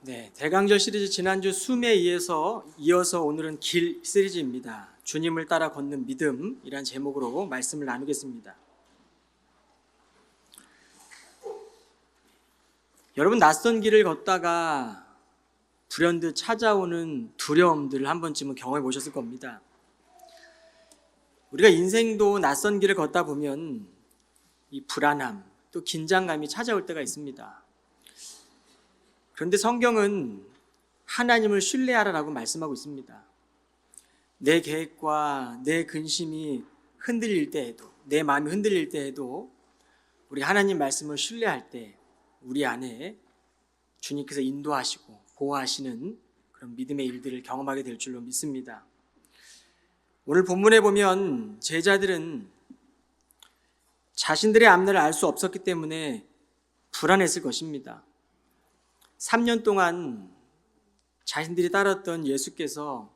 네, 대강절 시리즈 지난주 숨에 이어서 오늘은 길 시리즈입니다. 주님을 따라 걷는 믿음이란 제목으로 말씀을 나누겠습니다. 여러분, 낯선 길을 걷다가 불현듯 찾아오는 두려움들을 한 번쯤은 경험해 보셨을 겁니다. 우리가 인생도 낯선 길을 걷다 보면 이 불안함, 또 긴장감이 찾아올 때가 있습니다. 그런데 성경은 하나님을 신뢰하라라고 말씀하고 있습니다. 내 계획과 내 근심이 흔들릴 때에도, 내 마음이 흔들릴 때에도 우리 하나님 말씀을 신뢰할 때 우리 안에 주님께서 인도하시고 보호하시는 그런 믿음의 일들을 경험하게 될 줄로 믿습니다. 오늘 본문에 보면 제자들은 자신들의 앞날을 알 수 없었기 때문에 불안했을 것입니다. 3년 동안 자신들이 따랐던 예수께서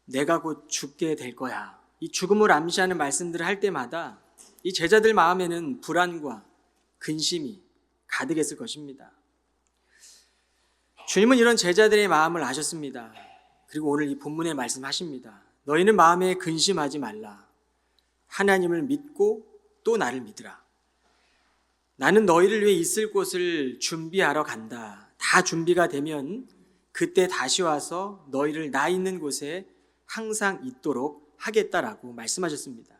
내가 곧 죽게 될 거야, 이 죽음을 암시하는 말씀들을 할 때마다 이 제자들 마음에는 불안과 근심이 가득했을 것입니다. 주님은 이런 제자들의 마음을 아셨습니다. 그리고 오늘 이 본문에 말씀하십니다. 너희는 마음에 근심하지 말라. 하나님을 믿고 또 나를 믿으라. 나는 너희를 위해 있을 곳을 준비하러 간다. 다 준비가 되면 그때 다시 와서 너희를 나 있는 곳에 항상 있도록 하겠다라고 말씀하셨습니다.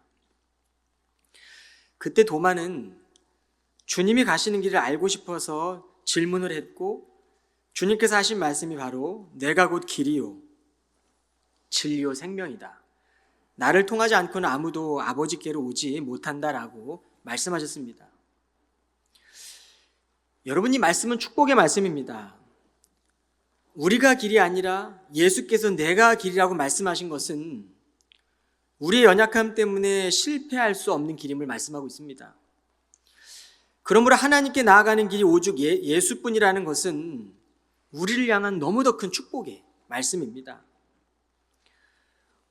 그때 도마는 주님이 가시는 길을 알고 싶어서 질문을 했고, 주님께서 하신 말씀이 바로 내가 곧 길이요 진리요 생명이다. 나를 통하지 않고는 아무도 아버지께로 오지 못한다라고 말씀하셨습니다. 여러분, 이 말씀은 축복의 말씀입니다. 우리가 길이 아니라 예수께서 내가 길이라고 말씀하신 것은 우리의 연약함 때문에 실패할 수 없는 길임을 말씀하고 있습니다. 그러므로 하나님께 나아가는 길이 오직 예수뿐이라는 것은 우리를 향한 너무도 큰 축복의 말씀입니다.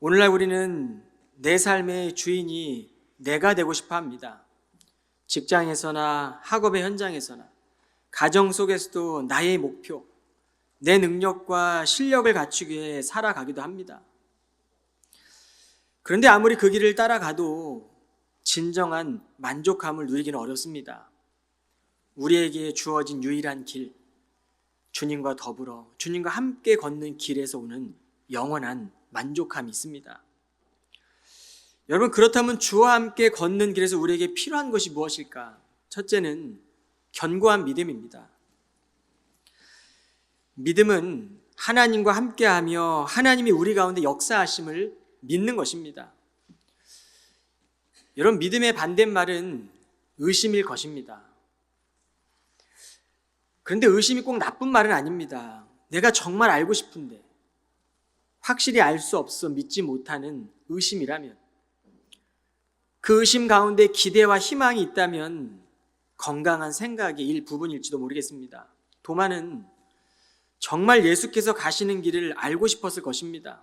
오늘날 우리는 내 삶의 주인이 내가 되고 싶어 합니다. 직장에서나 학업의 현장에서나 가정 속에서도 나의 목표, 내 능력과 실력을 갖추기 위해 살아가기도 합니다. 그런데 아무리 그 길을 따라가도 진정한 만족함을 누리기는 어렵습니다. 우리에게 주어진 유일한 길, 주님과 더불어 주님과 함께 걷는 길에서 오는 영원한 만족함이 있습니다. 여러분, 그렇다면 주와 함께 걷는 길에서 우리에게 필요한 것이 무엇일까? 첫째는 견고한 믿음입니다. 믿음은 하나님과 함께하며 하나님이 우리 가운데 역사하심을 믿는 것입니다. 여러분, 믿음의 반대말은 의심일 것입니다. 그런데 의심이 꼭 나쁜 말은 아닙니다. 내가 정말 알고 싶은데 확실히 알 수 없어 믿지 못하는 의심이라면, 그 의심 가운데 기대와 희망이 있다면 건강한 생각의 일부분일지도 모르겠습니다. 도마는 정말 예수께서 가시는 길을 알고 싶었을 것입니다.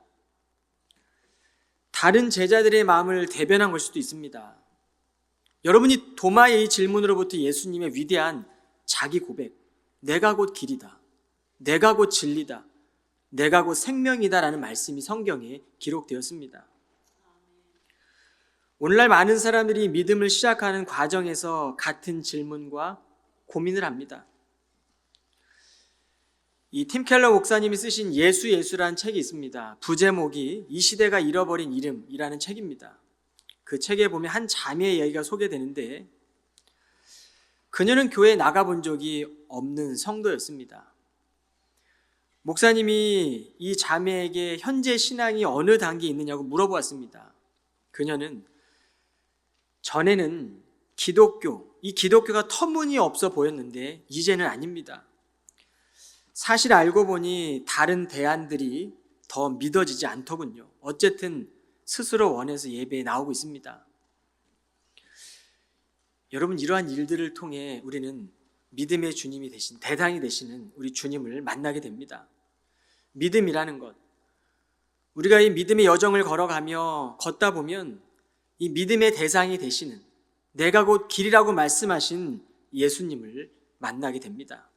다른 제자들의 마음을 대변한 걸 수도 있습니다. 여러분이 도마의 이 질문으로부터 예수님의 위대한 자기 고백, 내가 곧 길이다, 내가 곧 진리다, 내가 곧 생명이다 라는 말씀이 성경에 기록되었습니다. 오늘날 많은 사람들이 믿음을 시작하는 과정에서 같은 질문과 고민을 합니다. 이 팀 켈러 목사님이 쓰신 예수라는 책이 있습니다. 부제목이 이 시대가 잃어버린 이름이라는 책입니다. 그 책에 보면 한 자매의 이야기가 소개되는데, 그녀는 교회에 나가본 적이 없는 성도였습니다. 목사님이 이 자매에게 현재 신앙이 어느 단계에 있느냐고 물어보았습니다. 그녀는 전에는 이 기독교가 터무니없어 보였는데 이제는 아닙니다. 사실 알고 보니 다른 대안들이 더 믿어지지 않더군요. 어쨌든 스스로 원해서 예배에 나오고 있습니다. 여러분, 이러한 일들을 통해 우리는 믿음의 주님이 되신, 대상이 되시는 우리 주님을 만나게 됩니다. 믿음이라는 것, 우리가 이 믿음의 여정을 걸어가며 걷다 보면 이 믿음의 대상이 되시는, 내가 곧 길이라고 말씀하신 예수님을 만나게 됩니다.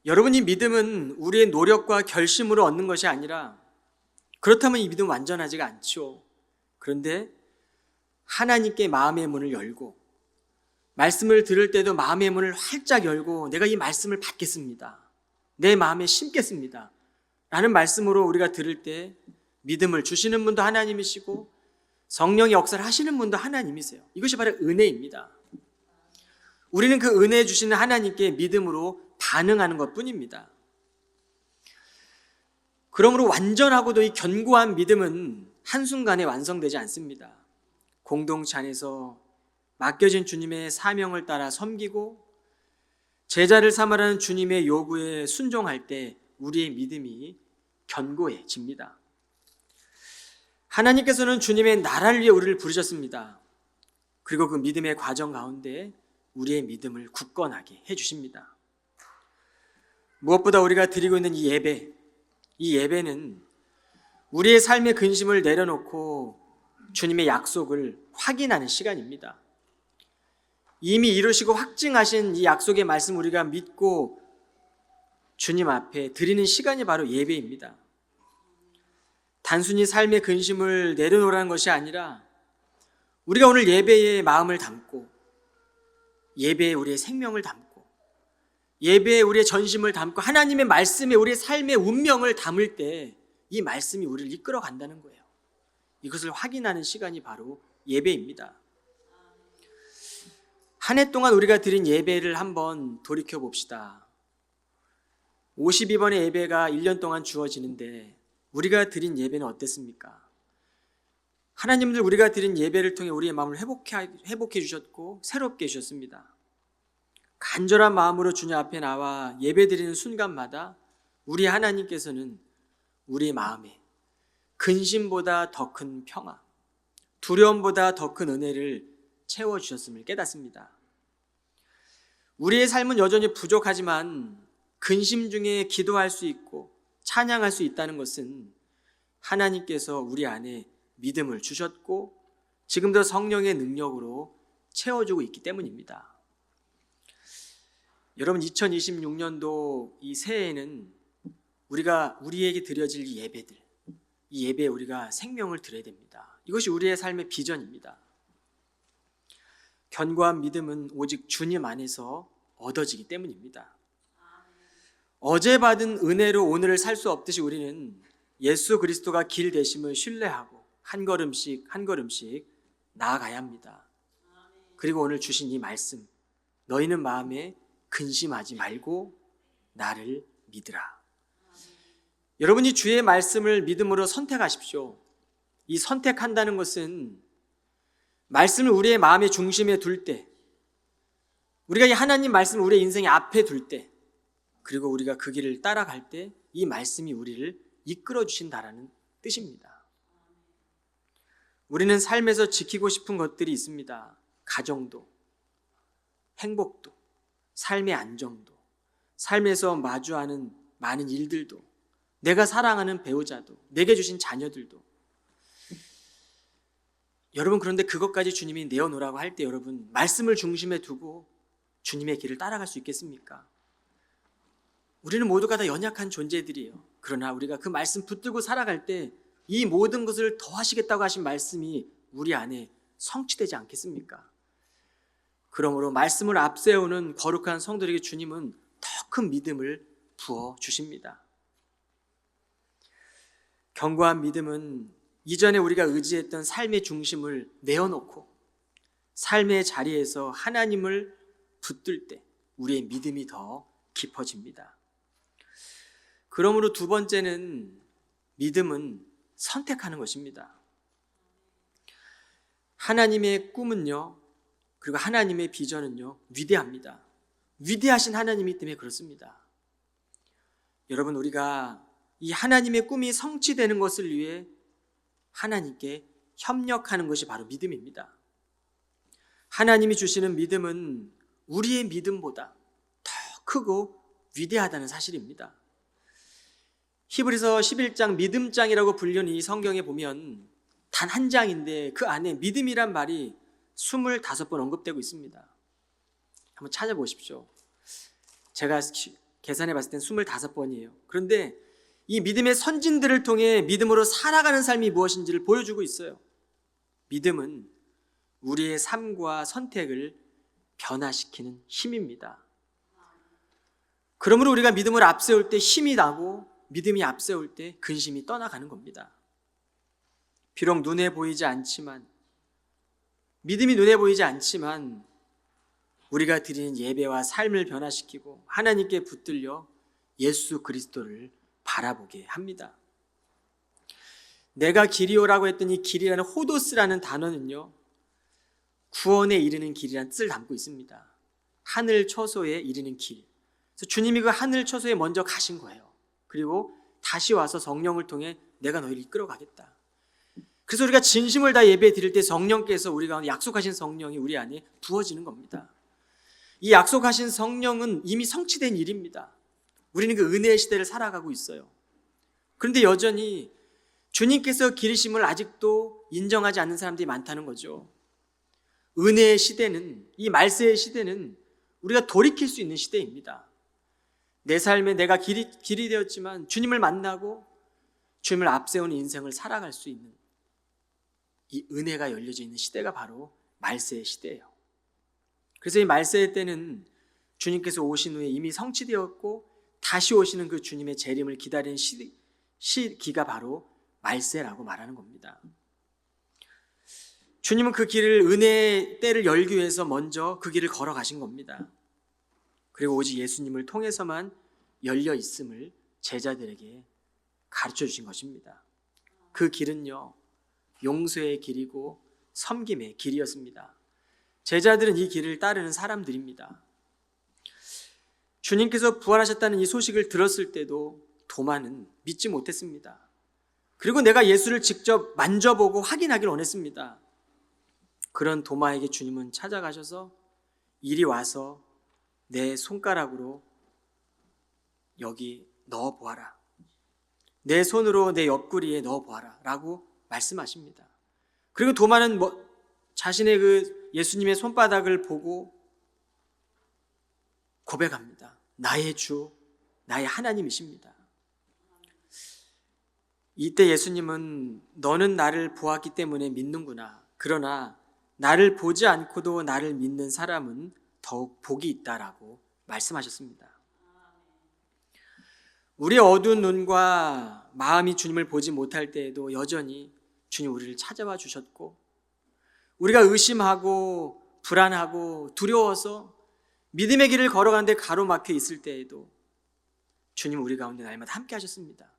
여러분, 이 믿음은 우리의 노력과 결심으로 얻는 것이 아니라, 그렇다면 이 믿음은 완전하지가 않죠. 그런데 하나님께 마음의 문을 열고, 말씀을 들을 때도 마음의 문을 활짝 열고, 내가 이 말씀을 받겠습니다, 내 마음에 심겠습니다 라는 말씀으로 우리가 들을 때 믿음을 주시는 분도 하나님이시고 성령의 역사를 하시는 분도 하나님이세요. 이것이 바로 은혜입니다. 우리는 그 은혜 주시는 하나님께 믿음으로 반응하는 것뿐입니다. 그러므로 완전하고도 이 견고한 믿음은 한순간에 완성되지 않습니다. 공동체 안에서 맡겨진 주님의 사명을 따라 섬기고 제자를 삼으라는 주님의 요구에 순종할 때 우리의 믿음이 견고해집니다. 하나님께서는 주님의 나라를 위해 우리를 부르셨습니다. 그리고 그 믿음의 과정 가운데 우리의 믿음을 굳건하게 해주십니다. 무엇보다 우리가 드리고 있는 이 예배는 우리의 삶의 근심을 내려놓고 주님의 약속을 확인하는 시간입니다. 이미 이루시고 확증하신 이 약속의 말씀 우리가 믿고 주님 앞에 드리는 시간이 바로 예배입니다. 단순히 삶의 근심을 내려놓으라는 것이 아니라 우리가 오늘 예배에 마음을 담고, 예배에 우리의 생명을 담고, 예배에 우리의 전심을 담고 하나님의 말씀에 우리의 삶의 운명을 담을 때 이 말씀이 우리를 이끌어 간다는 거예요. 이것을 확인하는 시간이 바로 예배입니다. 한 해 동안 우리가 드린 예배를 한번 돌이켜 봅시다. 52번의 예배가 1년 동안 주어지는데 우리가 드린 예배는 어땠습니까? 하나님들, 우리가 드린 예배를 통해 우리의 마음을 회복해 주셨고 새롭게 해주셨습니다. 간절한 마음으로 주님 앞에 나와 예배 드리는 순간마다 우리 하나님께서는 우리의 마음에 근심보다 더 큰 평화, 두려움보다 더 큰 은혜를 채워주셨음을 깨닫습니다. 우리의 삶은 여전히 부족하지만 근심 중에 기도할 수 있고 찬양할 수 있다는 것은 하나님께서 우리 안에 믿음을 주셨고 지금도 성령의 능력으로 채워주고 있기 때문입니다. 여러분, 2026년도 이 새해에는 우리에게 드려질 이 예배에 우리가 생명을 드려야 됩니다. 이것이 우리의 삶의 비전입니다. 견고한 믿음은 오직 주님 안에서 얻어지기 때문입니다. 어제 받은 은혜로 오늘을 살 수 없듯이 우리는 예수 그리스도가 길 되심을 신뢰하고 한 걸음씩 한 걸음씩 나아가야 합니다. 그리고 오늘 주신 이 말씀, 너희는 마음에 근심하지 말고 나를 믿으라. 여러분이 주의 말씀을 믿음으로 선택하십시오. 이 선택한다는 것은 말씀을 우리의 마음의 중심에 둘 때, 우리가 이 하나님 말씀을 우리의 인생의 앞에 둘 때, 그리고 우리가 그 길을 따라갈 때 이 말씀이 우리를 이끌어 주신다라는 뜻입니다. 우리는 삶에서 지키고 싶은 것들이 있습니다. 가정도, 행복도, 삶의 안정도, 삶에서 마주하는 많은 일들도, 내가 사랑하는 배우자도, 내게 주신 자녀들도. 여러분, 그런데 그것까지 주님이 내어놓으라고 할 때 여러분, 말씀을 중심에 두고 주님의 길을 따라갈 수 있겠습니까? 우리는 모두가 다 연약한 존재들이에요. 그러나 우리가 그 말씀 붙들고 살아갈 때 이 모든 것을 더하시겠다고 하신 말씀이 우리 안에 성취되지 않겠습니까? 그러므로 말씀을 앞세우는 거룩한 성도에게 주님은 더 큰 믿음을 부어주십니다. 견고한 믿음은 이전에 우리가 의지했던 삶의 중심을 내어놓고 삶의 자리에서 하나님을 붙들 때 우리의 믿음이 더 깊어집니다. 그러므로 두 번째는 믿음은 선택하는 것입니다. 하나님의 꿈은요, 그리고 하나님의 비전은요, 위대합니다. 위대하신 하나님이기 때문에 그렇습니다. 여러분, 우리가 이 하나님의 꿈이 성취되는 것을 위해 하나님께 협력하는 것이 바로 믿음입니다. 하나님이 주시는 믿음은 우리의 믿음보다 더 크고 위대하다는 사실입니다. 히브리서 11장 믿음장이라고 불리는 이 성경에 보면 단 한 장인데 그 안에 믿음이란 말이 25번 언급되고 있습니다. 한번 찾아보십시오. 제가 계산해 봤을 땐 25번이에요. 그런데 이 믿음의 선진들을 통해 믿음으로 살아가는 삶이 무엇인지를 보여주고 있어요. 믿음은 우리의 삶과 선택을 변화시키는 힘입니다. 그러므로 우리가 믿음을 앞세울 때 힘이 나고 믿음이 앞세울 때 근심이 떠나가는 겁니다. 비록 눈에 보이지 않지만, 믿음이 눈에 보이지 않지만 우리가 드리는 예배와 삶을 변화시키고 하나님께 붙들려 예수 그리스도를 바라보게 합니다. 내가 길이오라고 했던 이 길이라는 호도스라는 단어는요, 구원에 이르는 길이라는 뜻을 담고 있습니다. 하늘 처소에 이르는 길. 그래서 주님이 그 하늘 처소에 먼저 가신 거예요. 그리고 다시 와서 성령을 통해 내가 너희를 이끌어 가겠다. 그래서 우리가 진심을 다 예배 드릴 때 성령께서 우리 가운데 약속하신 성령이 우리 안에 부어지는 겁니다. 이 약속하신 성령은 이미 성취된 일입니다. 우리는 그 은혜의 시대를 살아가고 있어요. 그런데 여전히 주님께서 기르심을 아직도 인정하지 않는 사람들이 많다는 거죠. 은혜의 시대는, 이 말세의 시대는 우리가 돌이킬 수 있는 시대입니다. 내 삶에 내가 길이 되었지만 주님을 만나고 주님을 앞세우는 인생을 살아갈 수 있는 이 은혜가 열려져 있는 시대가 바로 말세의 시대예요. 그래서 이 말세의 때는 주님께서 오신 후에 이미 성취되었고 다시 오시는 그 주님의 재림을 기다리는 시기가 바로 말세라고 말하는 겁니다. 주님은 그 길을, 은혜의 때를 열기 위해서 먼저 그 길을 걸어가신 겁니다. 그리고 오직 예수님을 통해서만 열려 있음을 제자들에게 가르쳐 주신 것입니다. 그 길은요, 용서의 길이고 섬김의 길이었습니다. 제자들은 이 길을 따르는 사람들입니다. 주님께서 부활하셨다는 이 소식을 들었을 때도 도마는 믿지 못했습니다. 그리고 내가 예수를 직접 만져보고 확인하길 원했습니다. 그런 도마에게 주님은 찾아가셔서 이리 와서 내 손가락으로 여기 넣어보아라. 내 손으로 내 옆구리에 넣어보아라 라고 말씀하십니다. 그리고 도마는 자신의 그 예수님의 손바닥을 보고 고백합니다. 나의 주, 나의 하나님이십니다. 이때 예수님은 너는 나를 보았기 때문에 믿는구나. 그러나 나를 보지 않고도 나를 믿는 사람은 더욱 복이 있다라고 말씀하셨습니다. 우리의 어두운 눈과 마음이 주님을 보지 못할 때에도 여전히 주님 우리를 찾아와 주셨고, 우리가 의심하고 불안하고 두려워서 믿음의 길을 걸어가는데 가로막혀 있을 때에도 주님 우리 가운데 날마다 함께 하셨습니다.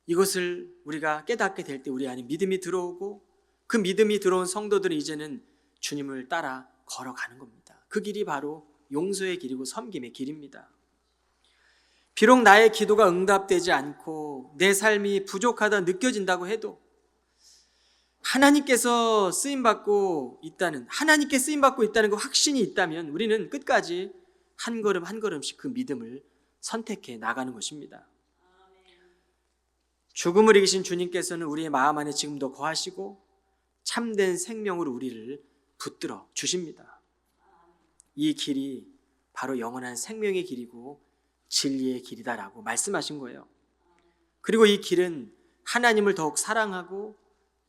이것을 우리가 깨닫게 될 때 우리 안에 믿음이 들어오고, 그 믿음이 들어온 성도들은 이제는 주님을 따라 걸어가는 겁니다. 그 길이 바로 용서의 길이고 섬김의 길입니다. 비록 나의 기도가 응답되지 않고 내 삶이 부족하다 느껴진다고 해도 하나님께서 쓰임받고 있다는, 하나님께 쓰임받고 있다는 그 확신이 있다면 우리는 끝까지 한 걸음 한 걸음씩 그 믿음을 선택해 나가는 것입니다. 죽음을 이기신 주님께서는 우리의 마음 안에 지금도 거하시고 참된 생명으로 우리를 붙들어 주십니다. 이 길이 바로 영원한 생명의 길이고 진리의 길이다라고 말씀하신 거예요. 그리고 이 길은 하나님을 더욱 사랑하고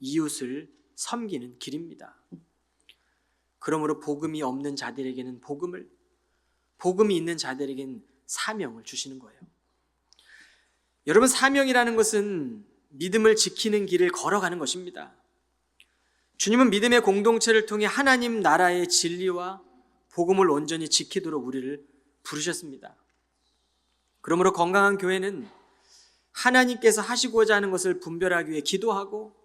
이웃을 섬기는 길입니다. 그러므로 복음이 없는 자들에게는 복음을, 복음이 있는 자들에게는 사명을 주시는 거예요. 여러분, 사명이라는 것은 믿음을 지키는 길을 걸어가는 것입니다. 주님은 믿음의 공동체를 통해 하나님 나라의 진리와 복음을 온전히 지키도록 우리를 부르셨습니다. 그러므로 건강한 교회는 하나님께서 하시고자 하는 것을 분별하기 위해 기도하고,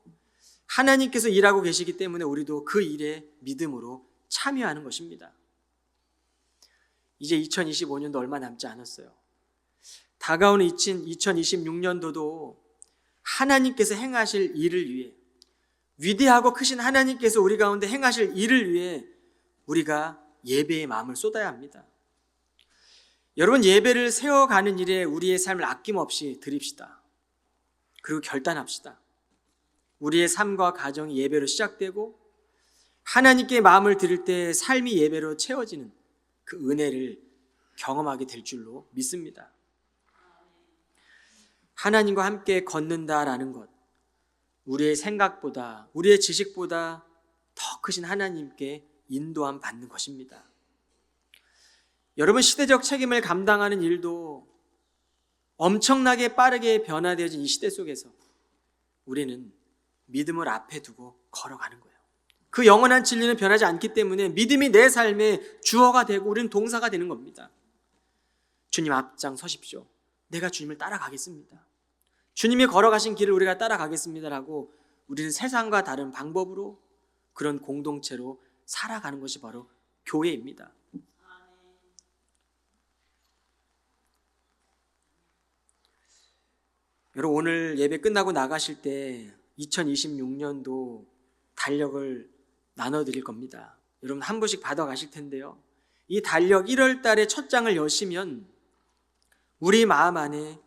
하나님께서 일하고 계시기 때문에 우리도 그 일에 믿음으로 참여하는 것입니다. 이제 2025년도 얼마 남지 않았어요. 다가오는 2026년도도 하나님께서 행하실 일을 위해, 위대하고 크신 하나님께서 우리 가운데 행하실 일을 위해 우리가 예배의 마음을 쏟아야 합니다. 여러분, 예배를 세워가는 일에 우리의 삶을 아낌없이 드립시다. 그리고 결단합시다. 우리의 삶과 가정이 예배로 시작되고 하나님께 마음을 드릴 때 삶이 예배로 채워지는 그 은혜를 경험하게 될 줄로 믿습니다. 하나님과 함께 걷는다라는 것, 우리의 생각보다, 우리의 지식보다 더 크신 하나님께 인도함 받는 것입니다. 여러분, 시대적 책임을 감당하는 일도 엄청나게 빠르게 변화되어진 이 시대 속에서 우리는 믿음을 앞에 두고 걸어가는 거예요. 그 영원한 진리는 변하지 않기 때문에 믿음이 내 삶의 주어가 되고 우리는 동사가 되는 겁니다. 주님 앞장 서십시오. 내가 주님을 따라가겠습니다. 주님이 걸어가신 길을 우리가 따라가겠습니다라고 우리는 세상과 다른 방법으로 그런 공동체로 살아가는 것이 바로 교회입니다. 여러분, 오늘 예배 끝나고 나가실 때 2026년도 달력을 나눠드릴 겁니다. 여러분 한 부씩 받아가실 텐데요. 이 달력 1월 달에 첫 장을 여시면 우리 마음 안에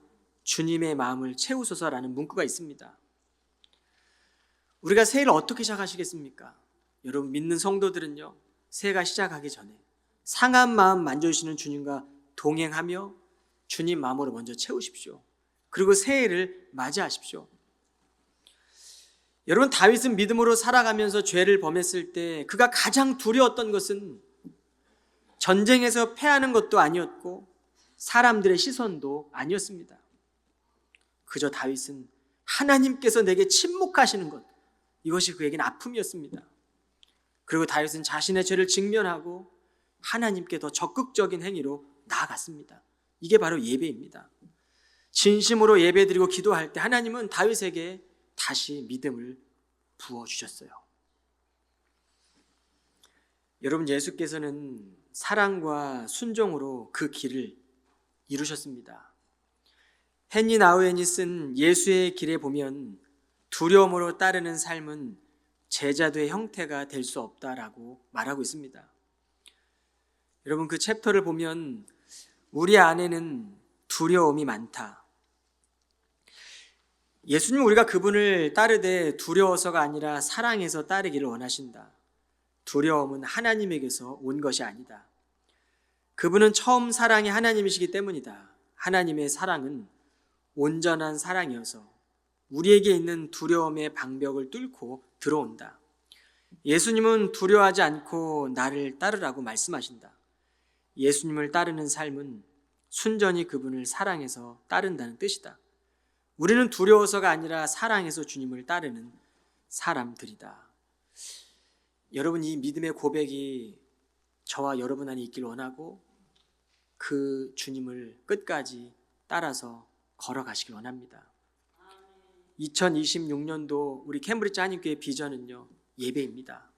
주님의 마음을 채우소서라는 문구가 있습니다. 우리가 새해를 어떻게 시작하시겠습니까? 여러분, 믿는 성도들은요, 새해가 시작하기 전에 상한 마음 만져주시는 주님과 동행하며 주님 마음으로 먼저 채우십시오. 그리고 새해를 맞이하십시오. 여러분, 다윗은 믿음으로 살아가면서 죄를 범했을 때 그가 가장 두려웠던 것은 전쟁에서 패하는 것도 아니었고 사람들의 시선도 아니었습니다. 그저 다윗은 하나님께서 내게 침묵하시는 것, 이것이 그에겐 아픔이었습니다. 그리고 다윗은 자신의 죄를 직면하고 하나님께 더 적극적인 행위로 나아갔습니다. 이게 바로 예배입니다. 진심으로 예배드리고 기도할 때 하나님은 다윗에게 다시 믿음을 부어주셨어요. 여러분, 예수께서는 사랑과 순종으로 그 길을 이루셨습니다. 헨리 나우엔이 쓴 예수의 길에 보면 두려움으로 따르는 삶은 제자도의 형태가 될 수 없다라고 말하고 있습니다. 여러분, 그 챕터를 보면 우리 안에는 두려움이 많다. 예수님, 우리가 그분을 따르되 두려워서가 아니라 사랑해서 따르기를 원하신다. 두려움은 하나님에게서 온 것이 아니다. 그분은 처음 사랑이 하나님이시기 때문이다. 하나님의 사랑은 온전한 사랑이어서 우리에게 있는 두려움의 방벽을 뚫고 들어온다. 예수님은 두려워하지 않고 나를 따르라고 말씀하신다. 예수님을 따르는 삶은 순전히 그분을 사랑해서 따른다는 뜻이다. 우리는 두려워서가 아니라 사랑해서 주님을 따르는 사람들이다. 여러분, 이 믿음의 고백이 저와 여러분 안에 있길 원하고 그 주님을 끝까지 따라서 걸어가시길 원합니다. 2026년도 우리 캠브리지 한인교회 비전은요, 예배입니다.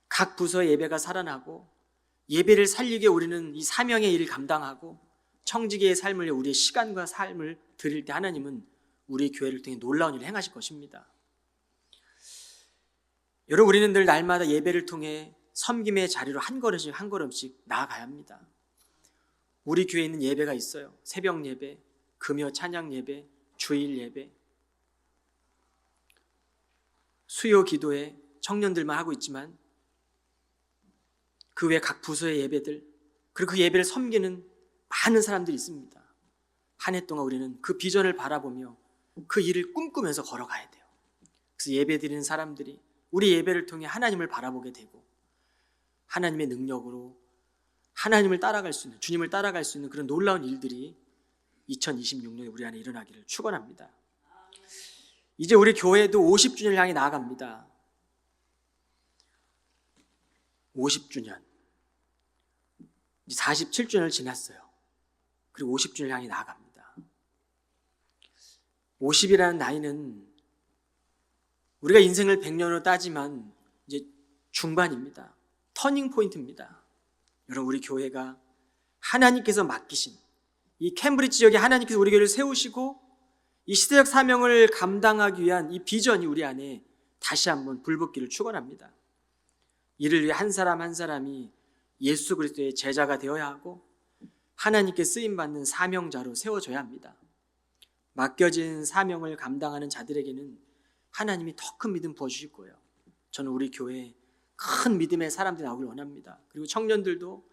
각 부서의 예배가 살아나고 예배를 살리게 우리는 이 사명의 일을 감당하고 청지기의 삶을 위해 우리의 시간과 삶을 드릴 때 하나님은 우리 교회를 통해 놀라운 일을 행하실 것입니다. 여러분, 우리는 늘 날마다 예배를 통해 섬김의 자리로 한 걸음씩 한 걸음씩 나아가야 합니다. 우리 교회에 있는 예배가 있어요. 새벽 예배, 금요 찬양 예배, 주일 예배, 수요 기도회 청년들만 하고 있지만 그 외 각 부서의 예배들, 그리고 그 예배를 섬기는 많은 사람들이 있습니다. 한 해 동안 우리는 그 비전을 바라보며 그 일을 꿈꾸면서 걸어가야 돼요. 그래서 예배 드리는 사람들이 우리 예배를 통해 하나님을 바라보게 되고 하나님의 능력으로 하나님을 따라갈 수 있는, 주님을 따라갈 수 있는 그런 놀라운 일들이 2026년에 우리 안에 일어나기를 축원합니다. 이제 우리 교회도 50주년을 향해 나아갑니다. 50주년. 이제 47주년을 지났어요. 그리고 50주년을 향해 나아갑니다. 50이라는 나이는 우리가 인생을 100년으로 따지면 이제 중반입니다. 터닝 포인트입니다. 여러분, 우리 교회가 하나님께서 맡기신 이 캠브리지 지역에 하나님께서 우리 교회를 세우시고 이 시대적 사명을 감당하기 위한 이 비전이 우리 안에 다시 한번 불붙기를 축원합니다. 이를 위해 한 사람 한 사람이 예수 그리스도의 제자가 되어야 하고 하나님께 쓰임받는 사명자로 세워져야 합니다. 맡겨진 사명을 감당하는 자들에게는 하나님이 더 큰 믿음 부어주실 거예요. 저는 우리 교회에 큰 믿음의 사람들이 나오길 원합니다. 그리고 청년들도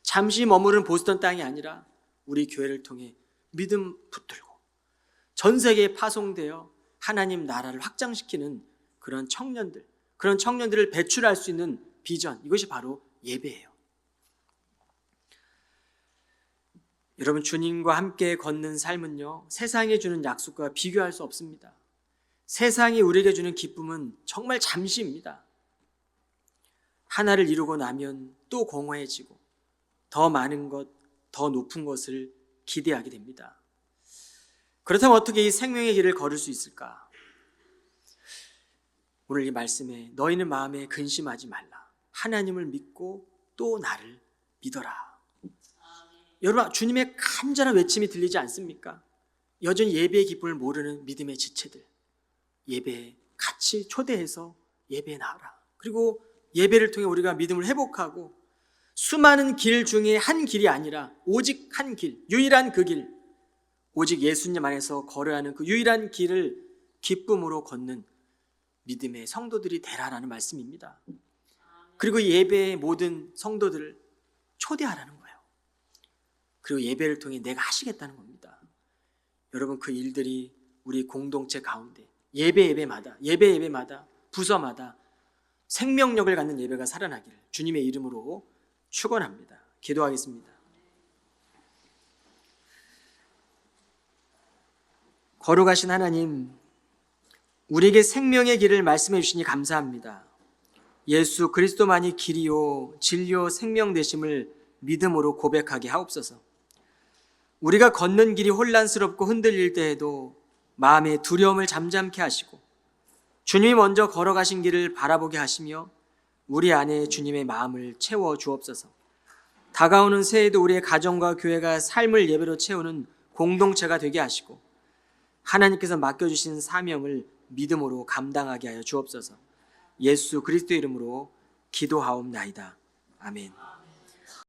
잠시 머무른 보스턴 땅이 아니라 우리 교회를 통해 믿음 붙들고 전 세계에 파송되어 하나님 나라를 확장시키는 그런 청년들을 배출할 수 있는 비전, 이것이 바로 예배예요. 여러분, 주님과 함께 걷는 삶은요, 세상에 주는 약속과 비교할 수 없습니다. 세상이 우리에게 주는 기쁨은 정말 잠시입니다. 하나를 이루고 나면 또 공허해지고 더 많은 것, 더 높은 것을 기대하게 됩니다. 그렇다면 어떻게 이 생명의 길을 걸을 수 있을까? 오늘 이 말씀에 너희는 마음에 근심하지 말라. 하나님을 믿고 또 나를 믿어라. 여러분, 주님의 간절한 외침이 들리지 않습니까? 여전히 예배의 기쁨을 모르는 믿음의 지체들, 예배에 같이 초대해서 예배에 나와라. 그리고 예배를 통해 우리가 믿음을 회복하고 수많은 길 중에 한 길이 아니라 오직 한 길, 유일한 그 길, 오직 예수님 안에서 걸어야 하는 그 유일한 길을 기쁨으로 걷는 믿음의 성도들이 되라라는 말씀입니다. 그리고 예배의 모든 성도들을 초대하라는 거예요. 그리고 예배를 통해 내가 하시겠다는 겁니다. 여러분, 그 일들이 우리 공동체 가운데 예배마다 부서마다 생명력을 갖는 예배가 살아나기를 주님의 이름으로 축원합니다. 기도하겠습니다. 거룩하신 하나님, 우리에게 생명의 길을 말씀해 주시니 감사합니다. 예수 그리스도만이 길이요 진리요 생명 되심을 믿음으로 고백하게 하옵소서. 우리가 걷는 길이 혼란스럽고 흔들릴 때에도 마음의 두려움을 잠잠케 하시고 주님이 먼저 걸어가신 길을 바라보게 하시며 우리 안에 주님의 마음을 채워 주옵소서. 다가오는 새해에도 우리의 가정과 교회가 삶을 예배로 채우는 공동체가 되게 하시고 하나님께서 맡겨주신 사명을 믿음으로 감당하게 하여 주옵소서. 예수 그리스도 이름으로 기도하옵나이다. 아멘.